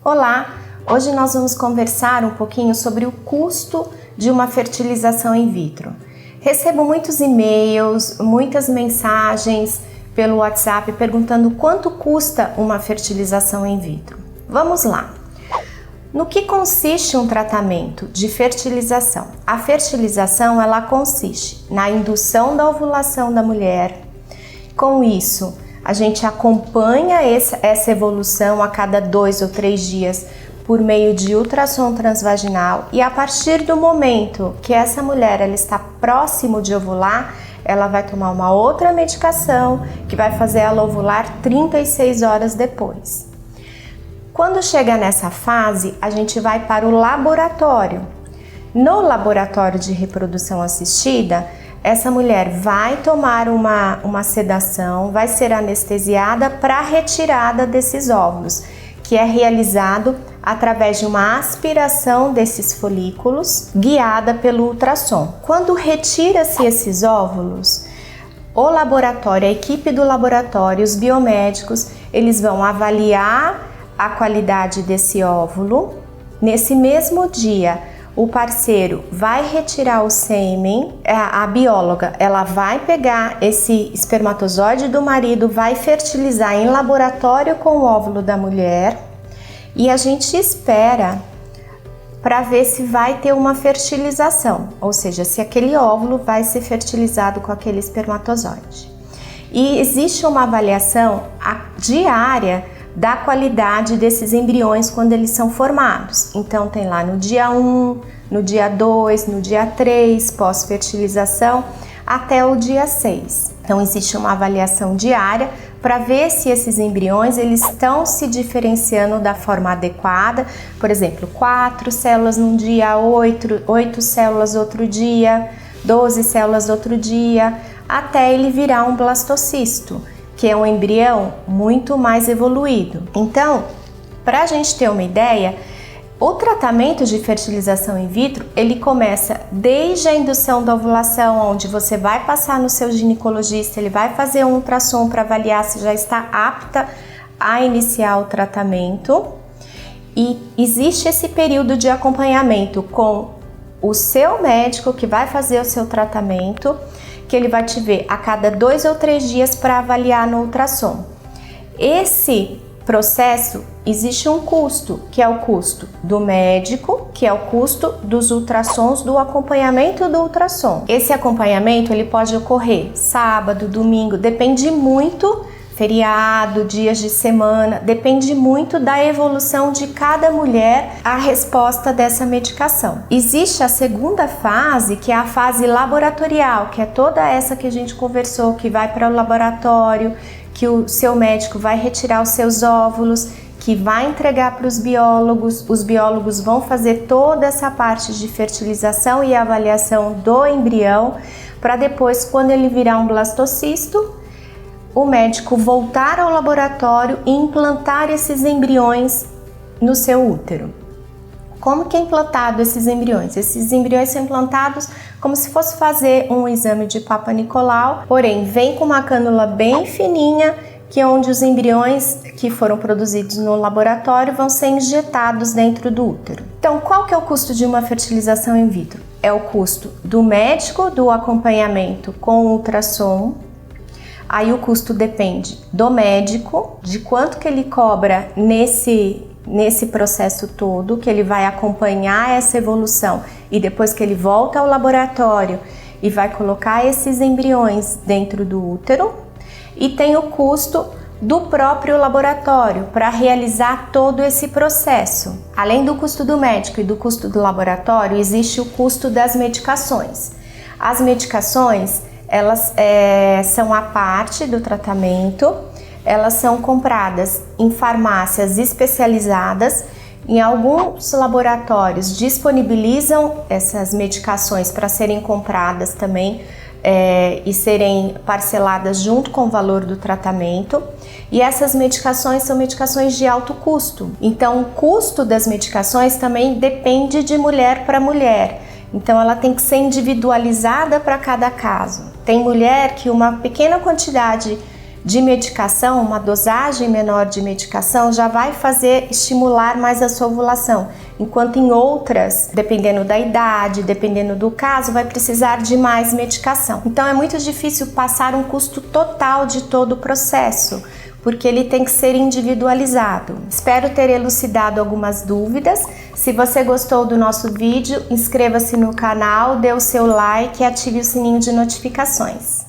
Olá! Hoje nós vamos conversar um pouquinho sobre o custo de uma fertilização in vitro. Recebo muitos e-mails, muitas mensagens pelo WhatsApp perguntando quanto custa uma fertilização in vitro. Vamos lá! No que consiste um tratamento de fertilização? A fertilização ela consiste na indução da ovulação da mulher. Com isso, a gente acompanha essa evolução a cada 2 ou 3 dias por meio de ultrassom transvaginal e a partir do momento que essa mulher ela está próximo de ovular, ela vai tomar uma outra medicação que vai fazer ela ovular 36 horas depois. Quando chega nessa fase, a gente vai para o laboratório. No laboratório de reprodução assistida, essa mulher vai tomar uma sedação, vai ser anestesiada para a retirada desses óvulos, que é realizado através de uma aspiração desses folículos, guiada pelo ultrassom. Quando retira-se esses óvulos, o laboratório, a equipe do laboratório, os biomédicos, eles vão avaliar a qualidade desse óvulo. Nesse mesmo dia, o parceiro vai retirar o sêmen, a bióloga ela vai pegar esse espermatozoide do marido, vai fertilizar em laboratório com o óvulo da mulher e a gente espera para ver se vai ter uma fertilização, ou seja, se aquele óvulo vai ser fertilizado com aquele espermatozoide. E existe uma avaliação diária da qualidade desses embriões quando eles são formados. Então tem lá no dia 1, no dia 2, no dia 3, pós-fertilização, até o dia 6. Então existe uma avaliação diária para ver se esses embriões eles estão se diferenciando da forma adequada. Por exemplo, 4 células num dia, 8 células outro dia, 12 células outro dia, até ele virar um blastocisto, que é um embrião muito mais evoluído. Então, para a gente ter uma ideia, o tratamento de fertilização in vitro, ele começa desde a indução da ovulação, onde você vai passar no seu ginecologista, ele vai fazer um ultrassom para avaliar se já está apta a iniciar o tratamento. E existe esse período de acompanhamento com o seu médico que vai fazer o seu tratamento, que ele vai te ver a cada 2 ou 3 dias para avaliar no ultrassom. Esse processo existe um custo, que é o custo do médico, que é o custo dos ultrassons, do acompanhamento do ultrassom. Esse acompanhamento ele pode ocorrer sábado, domingo, depende muito, feriado, dias de semana, depende muito da evolução de cada mulher a resposta dessa medicação. Existe a segunda fase, que é a fase laboratorial, que é toda essa que a gente conversou, que vai para o laboratório, que o seu médico vai retirar os seus óvulos, que vai entregar para os biólogos vão fazer toda essa parte de fertilização e avaliação do embrião, para depois, quando ele virar um blastocisto, o médico voltar ao laboratório e implantar esses embriões no seu útero. Como que é implantado esses embriões? Esses embriões são implantados como se fosse fazer um exame de Papa Nicolau, porém vem com uma cânula bem fininha, que é onde os embriões que foram produzidos no laboratório vão ser injetados dentro do útero. Então, qual que é o custo de uma fertilização in vitro? É o custo do médico, do acompanhamento com ultrassom. Aí o custo depende do médico, de quanto que ele cobra nesse processo todo, que ele vai acompanhar essa evolução e depois que ele volta ao laboratório e vai colocar esses embriões dentro do útero. E tem o custo do próprio laboratório para realizar todo esse processo. Além do custo do médico e do custo do laboratório, existe o custo das medicações. As medicações elas são a parte do tratamento, elas são compradas em farmácias especializadas. Em alguns laboratórios disponibilizam essas medicações para serem compradas também e serem parceladas junto com o valor do tratamento. E essas medicações são medicações de alto custo. Então, o custo das medicações também depende de mulher para mulher. Então, ela tem que ser individualizada para cada caso. Tem mulher que uma pequena quantidade de medicação, uma dosagem menor de medicação já vai fazer estimular mais a sua ovulação, enquanto em outras, dependendo da idade, dependendo do caso, vai precisar de mais medicação. Então é muito difícil passar um custo total de todo o processo, porque ele tem que ser individualizado. Espero ter elucidado algumas dúvidas. Se você gostou do nosso vídeo, inscreva-se no canal, dê o seu like e ative o sininho de notificações.